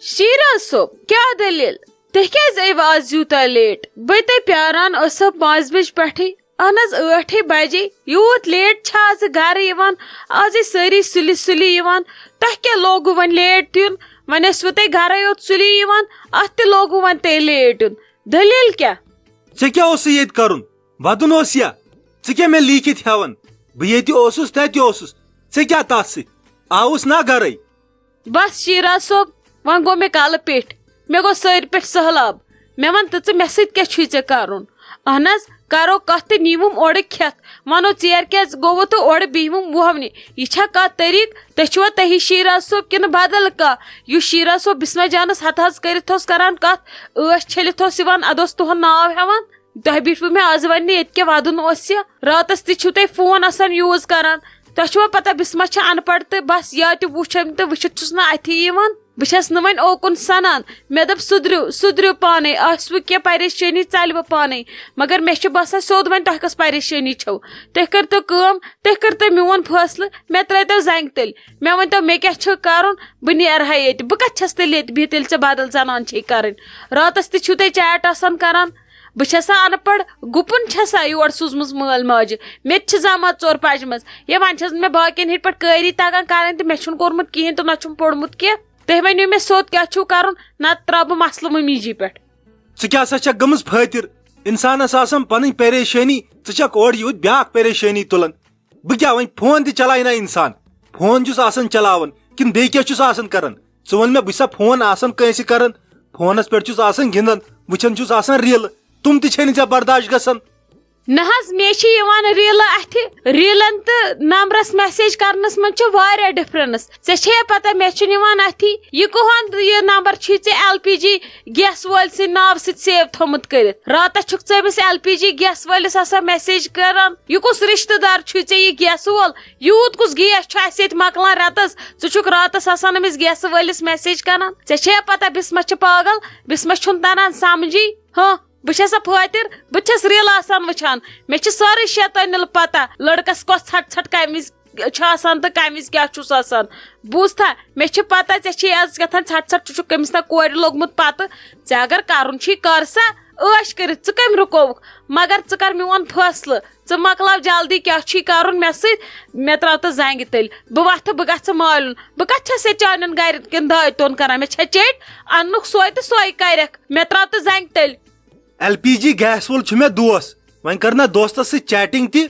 شیراز صٲب کیا دلیل تُہۍ کیٛازِ آیِوٕ آز یوٗتاہ لیٹ بہٕ تۄہہِ پیاران ٲسو 5 بجہِ پٮ۪ٹھٕے اہن حظ 8 بجے یوٗت لیٹ چھا آز گرٕ یِوان آزے سٲری سُلہِ سُلہِ یِوان تۄہہِ کیٛاہ لوگوٕ وۄنۍ لیٹ یُن وۄنۍ ٲسوٕ تُہۍ گرے یوت سُلی یِوان اتھ تہِ لوگوٕ وۄنۍ تۄہہِ لیٹ یُن دلیل کیٛاہ ژےٚ کیٛاہ اوسُے ییٚتہِ کرُن ودُن اوس یا ژٕ کیٛاہ مےٚ لیٖکھِتھ ہٮ۪وان بہٕ ییٚتہِ اوسُس تتہِ اوسُس ژےٚ کیٛاہ تتھ سۭتۍ آوُس نا گرے بس شیراز صٲب وۄنۍ گوٚو مےٚ کالہٕ پیٚٹھۍ مےٚ گوٚو سٲرۍ پٮ۪ٹھ سہلاب مےٚ وَن تہٕ ژٕ مےٚ سۭتۍ کیٛاہ چھُے ژےٚ کرُن اہن حظ کرو کتھ تہٕ نیٖوُم اورٕ کھٮ۪تھ ونو ژیر کیٛازِ گوٚوٕ تہٕ اورٕ بِہِوُم وُہونہِ یہِ چھا کانٛہہ طریٖقہٕ تُہۍ چھِوا تُہی شیراز صٲب کِنہٕ بدل کانٛہہ یُس شیراز صٲب بسما جانس ہتہٕ حظ کٔرِتھ اوس کران کتھ ٲش چھٔلِتھ اوس یِوان ادٕ اوس تُہُنٛد ناو ہٮ۪وان تۄہہِ بیٖٹھوٕ مےٚ آز وننہِ ییٚتہِ کیٛاہ ودُن اوس یا راتس تہِ چھِو تُہۍ فون آسان یوٗز کران تۄہہِ چھُوا پتہ بسما چھِ ان پڑھ تہٕ بس یا تہِ وٕچھم تہٕ وٕچھِتھ چھُس نہٕ اتھی یِوان بہٕ چھس نہٕ وۄنۍ اوکُن سنان مےٚ دوٚپ سُدرِو پانے آسوٕ کینٛہہ پریشٲنی ژلوٕ پانے مگر مےٚ چھُ باسان سیوٚد وۄنۍ تۄہہِ کۄس پریشٲنی چھو تُہۍ کٔرتو کٲم تُہۍ کٔرتو میون فٲصلہٕ مےٚ ترٲیتو زنٛگہِ تیٚلہِ مےٚ ؤنۍتو مےٚ کیٛاہ چھُ کرُن بہٕ نیرٕ ہا ییٚتہِ بہٕ کتہِ چھس تیٚلہِ ییٚتہِ بِہِتھ ییٚلہِ ژےٚ بدل زنان چھے کرٕنۍ راتس تہِ چھِو تُہۍ چیٹ آسان کران بہٕ چھسا ان پڑھ گُپُن چھسا یور سوٗزمٕژ مٲلۍ ماجہِ مےٚ تہِ چھِ زاماد ژور پجمژ یا وۄنۍ چھس مےٚ باقین ہِنٛدۍ پٲٹھۍ کٲری تگان کرٕنۍ تہٕ مےٚ چھُنہٕ کوٚرمُت کِہینۍ تہٕ نہ چھُم پوٚرمُت کینٛہہ تُہۍ ؤنِو مےٚ سیوٚد کیٛاہ چھُو کرُن نتہٕ تراو بہٕ مسلہٕ مٔمی جی پٮ۪ٹھ ژٕ کیٛاہ سا چھکھ گٔمٕژ فٲطر انسانس آسان پنٕنۍ پریشٲنی ژٕ چھکھ اورٕ یوٗت بیاکھ پریشٲنی تُلان بہٕ کیٛاہ وۄنۍ فون تہِ چلاے نا انسان فون چھُس آسان چلاوان کِنہٕ بیٚیہِ کیٛاہ چھُس آسان کران ژٕ وَن مےٚ بہٕ چھُسا فون آسان کٲنٛسہِ کران فونس پٮ۪ٹھ چھُس آسان گِنٛدان وٕچھان چھُس آسان ریٖلہٕ تِم تہِ چھے نہٕ ژےٚ برداش گژھان نہ حظ مےٚ چھِ یِوان ریٖلہٕ اَتھِ ریٖلن تہٕ نمبرس میسیج کرنس منٛز چھِ واریاہ ڈفرنس ژےٚ چھے پتہ مےٚ چھُنہٕ یِوان اَتھی یہِ کُہُنٛد یہِ نمبر چھُے ژےٚ LPG گیس وٲلۍ سٕنٛدِ ناوٕ سۭتۍ سیو تھوٚمُت کٔرِتھ راتس چھُکھ ژٕ أمِس LPG گیس وٲلِس آسان میسیج کران یہِ کُس رشتہٕ دار چھُے ژےٚ یہِ گیس وول یوٗت کُس گیس چھُ اسہِ ییٚتہِ مۄکلان رٮ۪تس ژٕ چھُکھ راتس آسان أمِس گیسہٕ وٲلِس میسیج کران ژےٚ چھے پتہ بسما چھِ پاگل بسما چھُنہٕ تران سمجھی ہاں بہٕ چھسا فٲطر بہٕ چھس ریٖلہٕ آسان وٕچھان مےٚ چھِ سٲرٕے شیطٲنِل پتہ لڑکس کۄس ژھٹ کمہِ وِزِ چھُ آسان تہٕ کمہِ وِزِ کیٛاہ چھُس آسان بوٗزتھا مےٚ چھِ پتہ ژےٚ چھِ آز کیٛاہ ژھٹ ژھٹ ژٕ چھُکھ کٔمِس تام کورِ لوگمُت پتہٕ ژےٚ اگر کرُن چھُے کر سا عٲش کٔرِتھ ژٕ کٔمۍ رُکووُکھ مگر ژٕ کر میون فٲصلہٕ ژٕ مۄکلاو جلدی کیٛاہ چھُے کرُن مےٚ سۭتۍ مےٚ تراو تہٕ زنٛگہِ تیٚلہِ بہٕ وتھٕ بہٕ گژھٕ مالُن بہٕ کتہِ چھس ییٚتہِ چانٮ۪ن گرِ کِنۍ داے توٚن کران مےٚ چھا چیٚٹۍ اننُکھ سوے تہٕ سوے کرکھ مےٚ تراو تہٕ زنٛگہِ تیٚلہِ LPG گیس وول چھُ مےٚ دوس وۄنۍ کر نا دوستس سۭتۍ چیٹنگ تہِ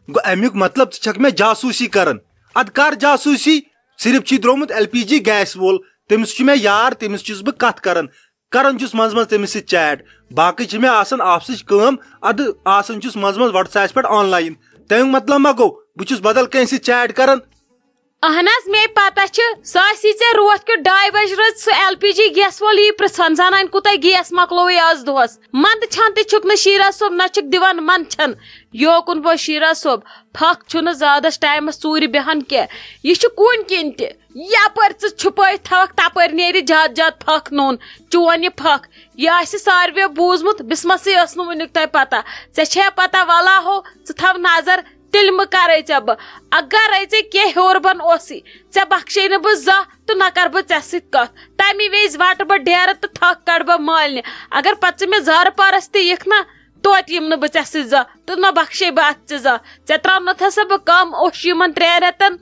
گوٚو امیُک مطلب ژٕ چھکھ مےٚ جاسوٗسی کران ادٕ کر جاسوٗسی صرف چھُے درٛومُت LPG گیس وول تٔمِس چھُ مےٚ یار تٔمِس چھُس بہٕ کتھ کران چھُس منٛزٕ منٛزٕ تٔمِس سۭتۍ چیٹ باقٕے چھِ مےٚ آسان آفسٕچ کٲم ادٕ آسان چھُس منٛزٕ منٛزٕ وٹس ایپس پٮ۪ٹھ آن لاین تمیُک مطلب ما گوٚو بہٕ چھُس بدل کٲنٛسہِ سۭتۍ چیٹ کران اہن حظ مے پتہ چھِ سُہ آسی ژےٚ روتھ کیُتھ 2 بجہِ رٲژ سُہ LPG گیس وول یی پرژھان زنانہِ کوٗتاہ گیس مۄکلووُے آز دۄہس منٛدٕ چھن تہِ چھُکھ نہٕ شیراز صٲب نہ چھُکھ دِوان منٛدٕ چھن یوکُن بہٕ شیراز صٲب پھکھ چھُنہٕ زیادس ٹایمس ژوٗرِ بیہان کینٛہہ یہِ چھُ کُنہِ کِنۍ تہِ یپٲرۍ ژٕ چھُپٲیِتھ تھاوکھ تپٲرۍ نیرِ زیادٕ زیادٕ پھکھ نوٚن چون یہِ پھکھ یہِ آسہِ ساروِیو بوٗزمُت بسمسٕے ٲس نہٕ وُنیُک تام پتہ ژےٚ چھے پتہ ولا ہو ژٕ تھاو نظر تیٚلہِ مہ کرے ژےٚ بہٕ اگرے ژےٚ کینٛہہ ہیوٚر بۄن اوسُے ژےٚ بخشے نہٕ بہٕ زانٛہہ تہٕ نہ کر بہٕ ژےٚ سۭتۍ کتھ تمہِ وِزِ وٹہٕ بہٕ ڈیرٕ تہٕ تھکھ کڑٕ بہٕ مٲلنہِ اگر پتہٕ ژٕ مےٚ زارٕ پارس تہِ یِکھ نا توتہِ یِم نہٕ بہٕ ژےٚ سۭتۍ زانٛہہ تہٕ نہ بخشے بہٕ اتھ ژٕ زانٛہہ ژےٚ تراونتھ ہسا بہٕ کم اوٚش یِمن 3 رٮ۪تن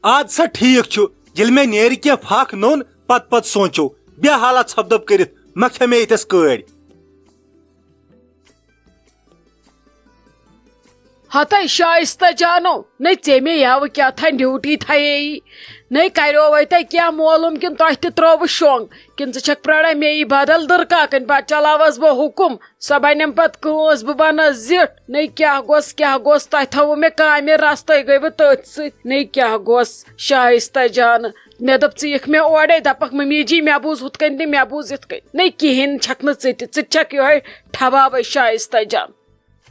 اد سا ٹھیٖک چھُ ییٚلہِ مےٚ نیرِ کینٛہہ پھکھ نوٚن پتہٕ سونٛچو بیٚیہِ حالات ژھۄپہٕ کٔرِتھ مہ کھے مےٚ ییٚتھس کٲڑۍ ہتاے شائستہ جانو نہ ژے مےٚ یوٕ کیٛاہ تھانۍ ڈیوٹی تھایے نٔے کریوے تۄہہِ کینٛہہ معلوٗم کِنہٕ تۄہہِ تہِ ترٛووٕ شۄنٛگ کِنہٕ ژٕ چھکھ پرٛاران مےٚ یی بدل دٕرکاکٕنۍ پتہٕ چلاوس بہٕ حُکُم سۄ بنٮ۪م پتہٕ کٲنٛس بہٕ بنس زِٹھ نٔے کیٛاہ گوٚژھ تۄہہِ تھوٚوٕ مےٚ کامہِ رس تُہۍ گٔیوٕ تٔتھۍ سۭتۍ نٔے کیٛاہ گوٚژھ شائستہ جانہٕ مےٚ دوٚپ ژٕ یِکھ مےٚ اورے دپکھ ممی جی مےٚ بوٗز ہُتھ کٔنۍ تہٕ مےٚ بوٗز یِتھ کٔنۍ نٔے کِہینۍ چھکھ نہٕ ژٕ تہِ چھکھ یِہوے ٹھبابے شائستہ جان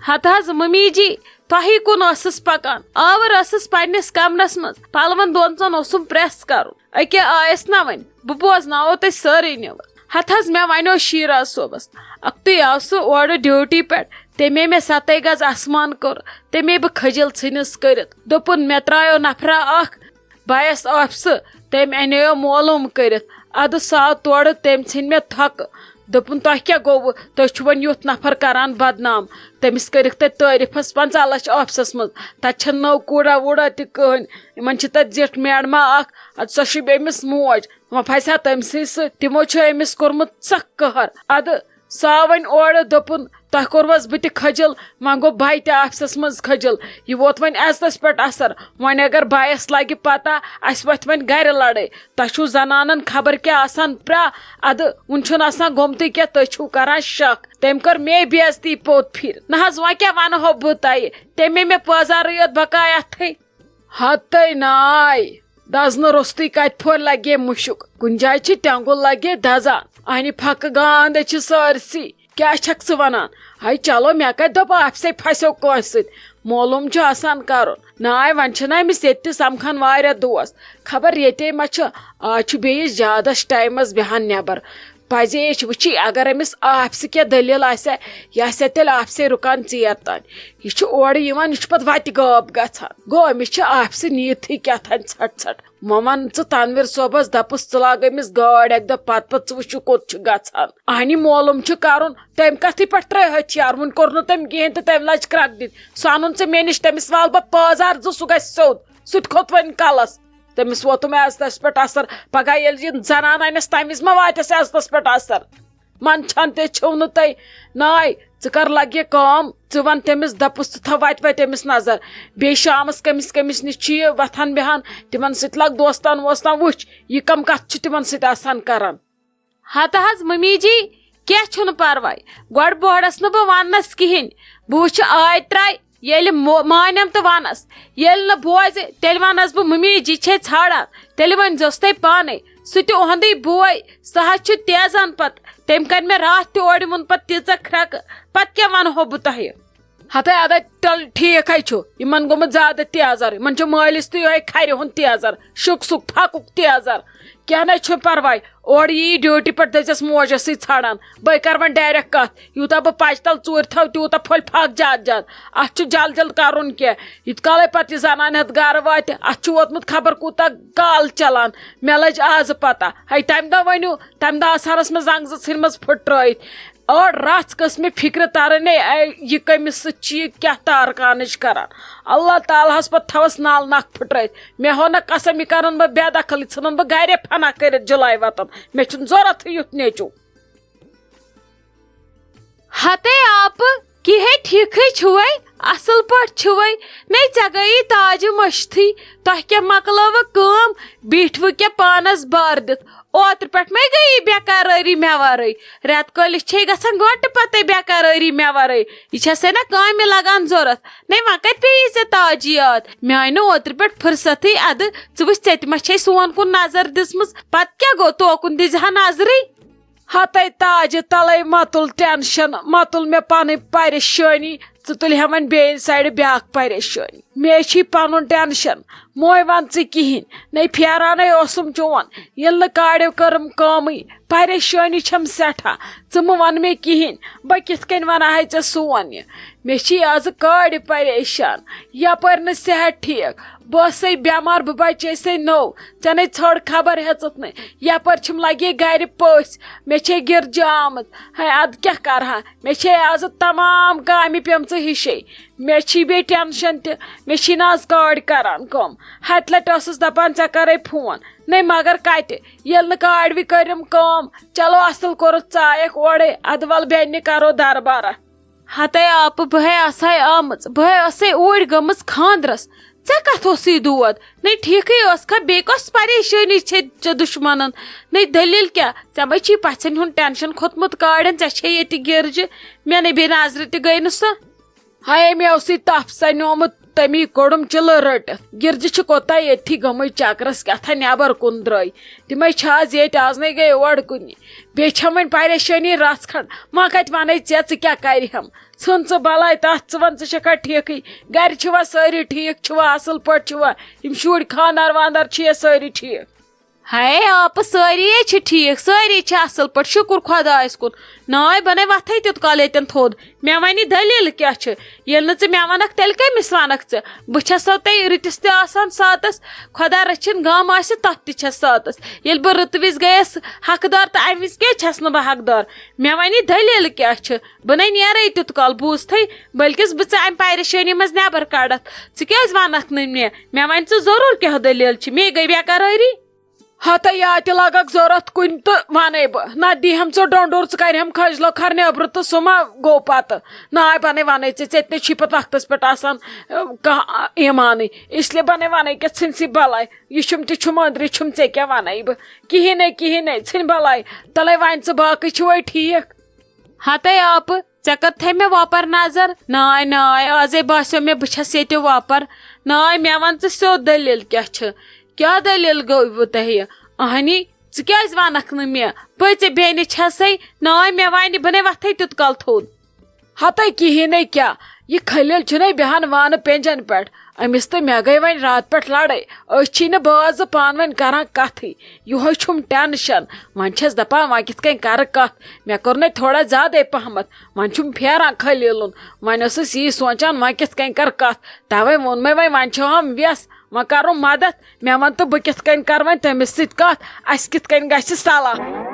ہتہٕ حظ ممی جی تۄہی کُن ٲسٕس پکان آوٕر ٲسٕس پننِس کمرس منٛز پلون 2 اوسُم پریس کرُن أکیاہ آیس نا وۄنۍ بہٕ بوزناوو تۄہہِ سٲرٕے نِوٕز ہتہٕ حظ مےٚ ونیو شیراز صٲبس اکھتُے آو سُہ اورٕ ڈیوٹی پٮ۪ٹھ تمے مےٚ 7 گز آسمان کوٚر تمے بہٕ کھٔجل ژھٕنِس کٔرِتھ دوٚپُن مےٚ ترایو نفرا اکھ بایس آفسہٕ تٔمۍ انیو معلوٗم کٔرِتھ اد سا تور تم ژھن مے تھک دپن تہ کیا گو تھی چھ ون یوت نفر کران بدنام تمس کرک تہ تعریفس 50 لچھ آفسس مز تت نو کوڑا ووڑا تہ کہین ان تت زٹھ میڈما اخ اد سو چھ امس موج وہ پھسا تمسی سہ تمو چھ امس کورمت سخ قہر اد سا ون اور دپن تہ کورس بہ تہ کھجل وۄنۍ گوٚو بھائی تہ آفسس مز کھجل یہ ووت وۄنۍ عزتس پٮ۪ٹھ اثر وۄنۍ اگر بھائیس لگہ پتہ اس وتھ وۄنۍ گرِ لڑٲے تۄہہِ چھُو زنانن خبر کیٛاہ آسان پرٛا ادٕ وُنہِ چھُنہٕ آسان گوٚمتٕے کینٛہہ تُہۍ چھُو کران شک تٔمۍ کٔر مے بے عزتی پوٚت پھِر نہ حظ وۄنۍ کیٛاہ ونہو بہٕ تۄہہِ تٔمۍ مے پٲزارٕے یوت بقاے اتھٕے ہتٕے ناے دزنہٕ روٚستُے کتہِ پھوٚر لگے مُشُک کُنہِ جایہِ چھِ ٹینگُل لگے دزان انہِ پھکہٕ گانٛدے چھِ سٲرسٕے کیٛاہ چھکھ ژٕ ونان ہاے چلو مےٚ کتہِ دوٚپ آفسے پھسیو کٲنٛسہِ سۭتۍ معلوٗم چھُ آسان کرُن ناے وۄنۍ چھِنہ أمِس ییٚتہِ تہِ سمکھان واریاہ دوس خبر ییٚتے ما چھُ آز چھُ بیٚیِس زیادس ٹایمس بیہان نٮ۪بر پزِ ایچ وٕچھِ اگر أمِس آفسہِ کینٛہہ دٔلیٖل آسہِ یہِ آسہِ تیٚلہِ آفسے رُکان ژیر تانۍ یہِ چھُ اورٕ یِوان یہِ چھُ پتہٕ وتہِ غٲب گژھان گوٚو أمِس چھِ آفسہِ نیٖرتھٕے کیٛاہ تھانۍ ژھٹ ژھٹ وۄنۍ ون ژٕ تنویر صٲبس دپُس ژٕ لاگ أمِس گٲڑۍ اکہِ دۄہ پتہٕ ژٕ وٕچھ یہِ کوٚت چھُ گژھان اہنہِ معلوٗم چھُ کرُن تٔمۍ کتھٕے پٮ۪ٹھ ترٛٲے ہتھیار وُنہِ کوٚر نہٕ تٔمۍ کہیٖنۍ تہٕ تٔمۍ لج کرکھ دِتھ سُہ انُن ژٕ مےٚ نِش تٔمِس والہٕ بہٕ پٲزار زٕ سُہ گژھِ سیوٚد سُہ تہِ کھوٚت وۄنۍ کلس تٔمِس ووتُم عزتس پٮ۪ٹھ اثر پگہہ ییٚلہِ یہِ زنان انٮ۪س تمہِ وِزِ ما واتٮ۪س عزتس پٮ۪ٹھ اثر منٛدچھان تہِ چھِو نہٕ تُہۍ ناے ژٕ کر لگ یہِ کٲم ژٕ ون تٔمِس دپُس ژٕ تھاو وتہِ أمِس نظر بیٚیہِ شامس کٔمِس نِش چھُ یہِ وتھان بیہان تِمن سۭتۍ لگ دوستان ووستان وٕچھ یہِ کم کتھ چھُ تِمن سۭتۍ آسان کران ہتہٕ حظ ممی جی کینٛہہ چھُنہٕ پرواے گۄڈٕ بوڑس نہٕ بہٕ وننس کہیٖنۍ بہٕ وٕچھِ آے تراے ییٚلہِ مانیم تہٕ ونس ییٚلہِ نہٕ بوزِ تیٚلہِ ونس بہٕ ممی جی چھے ژھانڈان تیٚلہِ ؤنۍزیوس تُہۍ پانے سُہ تہِ اُہُنٛدُے بوے سُہ حظ چھُ تیزان پتہٕ تٔمۍ کر مےٚ راتھ تہِ اورِ ووٚن پتہٕ تیٖژاہ کھرٛکہٕ پتہٕ کیٛاہ ونہو بہٕ تۄہہِ ہتَے ادا تیٚلہِ ٹھیٖکھے چھُ یِمن گوٚمُت زیادٕ تیزر یِمن چھُ مٲلِس تہِ یِہوے کھرِ ہُنٛد تیزر شُکسُک پھکُک تیزر کینٛہہ نَے چھُنہٕ پرواے اورٕ یی ڈیوٹی پٮ۪ٹھ دٔزِس موجس سۭتۍ ژھانڈان بٔے کر وۄنۍ ڈایریکٹ کتھ یوٗتاہ بہٕ پچہِ تل ژوٗرِ تھاو تیوٗتاہ پھٔلۍ پھکھ زیادٕ زیادٕ اتھ چھُ جل جل کرُن کینٛہہ یِتھ کالے پتہٕ یہِ زنان ہٮ۪تھ گرٕ واتہِ اتھ چھُ ووتمُت خبر کوٗتاہ کال چلان مےٚ لٔج آزٕ پتہ ہے تمہِ دۄہ ؤنِو تمہِ دۄہ آسہانس مےٚ زنٛگ زٕ ژھٕنمٕژ پھٕٹرٲیِتھ أڑ رژھ گٔژھ مےٚ فِکرِ ترٕنۍ یہِ کٔمِس سۭتۍ چھِ یہِ کیٛاہ تارکانٕچ کران اللہ تعالیٰ ہس پتہٕ تھوس نال نکھ پھٕٹرٲیِتھ مےٚ ہو نہٕ قسم یہِ کرن بہٕ بے دخل یہِ ژھٕنن بہٕ گرے فنا کٔرِتھ جُلاے وطن مےٚ چھُنہٕ ضروٗرتھٕے یُتھ نیچوٗ ہتے آپ کِہے ٹھیٖکھٕے چھُوے اصل پٲٹھۍ چھُوے نے ژےٚ گٔیی تاجہِ مٔشتھٕے تۄہہِ کیٛاہ مۄکلٲوٕ کٲم بیٖٹھوٕ کیٛاہ پانس بار دِتھ اوترٕ پٮ۪ٹھ مے گٔیی بےٚقرٲری مےٚ ورٲے رٮ۪تہٕ کٲلِس چھے گژھان گنٹہٕ پتے بےٚقرٲری مےٚ ورٲے یہِ چھسے نا کامہِ لگان ضوٚرتھ نے وۄنۍ کتہِ پیٚیی ژےٚ تاجہِ یاد مےٚ آیہِ نہٕ اوترٕ پٮ۪ٹھ فرصتھٕے ادٕ ژٕ وٕچھ ژےٚ تہِ ما چھے سون کُن نظر دِژمٕژ پتہٕ کیٛاہ گوٚو توکُن دِزِ ہا نظرٕے ہتَے تاجہِ تلے مۄتُل ٹینشن مۄتُل مےٚ پنٕنۍ پریشٲنی ژٕ تُلہِ ہا وۄنۍ بیٚیہِ سایڈٕ بیاکھ پریشٲنی مےٚ چھُے پنُن ٹینشن موے ون ژٕ کہیٖنۍ نے پھیرانٕے اوسُم چون ییٚلہِ نہٕ کاڑیو کٔرٕم کٲمٕے پریشٲنی چھم سٮ۪ٹھاہ ژٕ مہٕ ون مےٚ کہیٖنۍ بہٕ کِتھ کٔنۍ ونہاے ژےٚ سون یہِ مےٚ چھِ آزٕ کاڑِ پریشان یپٲرۍ نہٕ صحت ٹھیٖک بہٕ ٲسے بٮ۪مار بہٕ بچیسے نوٚو ژےٚ نے ژھٔڑ خبر ہیژٕتھ نہٕ یپٲرۍ چھِم لگے گرِ پٔژھۍ مےٚ چھے گرجہِ آمٕژ ہے ادٕ کیٛاہ کرہا مےٚ چھے آزٕ تمام کامہِ پیمژٕ ہِشے مےٚ چھی بیٚیہِ ٹینشن تہِ مےٚ چھی نہٕ آز کاڑِ کران کٲم ہتہِ لٹہِ ٲسٕس دپان ژےٚ کرے فون نے مگر کتہِ ییٚلہِ نہٕ کاڑوِ کٔرٕم کٲم چلو اصل کوٚرُتھ ژٕ آیکھ اورے ادٕ ول بیٚنہِ کرو دربارہ ہتے آپ بہے آسہے آمٕژ بہے ٲسے اوٗرۍ گٔمٕژ خاندرس ژےٚ کتھ اوسُے دود نے ٹھیٖکھٕے ٲسکھا بیٚیہِ کۄس پریشٲنی چھے ژےٚ دُشمنن نے دٔلیٖل کیٛاہ ژےٚ ما چھی پژھٮ۪ن ہُنٛد ٹینشن کھوٚتمُت کاڑٮ۪ن ژےٚ چھے ییٚتہِ گرجہِ مےٚ نے بیٚیہِ نظرِ تہِ گٔے نہٕ سۄ ہاے مےٚ اوسُے تپھ سنیومُت تمی کوٚڑُم چِلہٕ رٔٹِتھ گرجہِ چھِ کوتاہ ییٚتھی گٔمٕتۍ چکرس کیٛاہ نٮ۪بر کُن درٛٲے تِمے چھِ آز ییٚتہِ آز نے گٔے اور کُنہِ بیٚیہِ چھم وۄنۍ پریشٲنی رژھ کھنڈ ما کتہِ ونے ژٕ کیٛاہ کرِہم ژھٕن ژٕ بلاے تتھ ژٕ ون ژٕ چھکھا ٹھیٖکھٕے گرِ چھِوا سٲری ٹھیٖک چھِوا اصل پٲٹھۍ چھِوا یِم شُرۍ خاندار واندار چھِ سٲری ٹھیٖک ہائے آپ ساری ٹھیک ساری اصل پہ شکر خدایس کن ناے بنے وتھے تیت کال یتن تھود مے ونی دلیل کیا یل ژٕ مے ونکھ تیل کمس ونکھ ژٕ بہ چھسو تہ رتس تہ آسان ساتس خدا رچھن غم آسہ تتھ تہ چھس ساتس یل بہ رت وز گیس حقدار تو امہ وز کی چھس نہ بہ حقدار مے ونی دلیل کیا بہ نی نیرے تیت کال بوزتھے بلکس بہ ژٕ امہ پریشانی مز نیبر کڑتھ ژٕ کیاز ونکھ نہ مے ون ژٕ ضرور کیا دلیل چھ مے گئی بیقراری ہتہ یا تہ لگک ضرورت کن تو ونے بہ نہ دی ہم ژٕ ڈونڈور ژٕ کرہم کھجلو کھر نیبر تو سہ ما گو پتہ ناے بنے ونے ژےٚ چھی پتہ وقتس پہ آسان کانٛہہ ایمانے اس لیے بنے ونے کہ ژھن سی بلاے یہ چھم تہ چھم أندرٕ چھم ژےٚ کیاہ ونے بہ کہیٖنۍ ژھن بلاے تلے ون ژٕ باقٕے چھوے ٹھیک ہتے آپ ژےٚ کر تھے مے واپر نظر ناے آزے باسیو مے بہ چھس ییٚتہِ واپر ناے مے ون ژٕ سیود دلیل کیا دلیل گو تہ اہنی ژٕ کیاز ونکھ نہ مے پٔژِ بیٚنہِ چھسے ناے مے ونہِ بہ نے وتھے تیت کال تھوٚد ہتہ کہیٖنۍ کیا یہ خلیل چھُنَے بیہان وانہٕ پینجن پہ امس تو مے گئی ون رات پہ لڑائی چھی نہ باز پان ون کران کتھے یہ چھم ٹینشن ون چھس دپان ون کت کن کر کت مے کور نے تھوڑا زیادے پہمت ون چھم پھیران خلیلن ون ٲسٕس یی سونچان ون کت کن کر کت توے وون مے ون چھو ہم ویس ون کرو مدد مے ون تو بہ کت کن کر ون تمس سۭتۍ کتھ اس کت کن گژھِ صلاح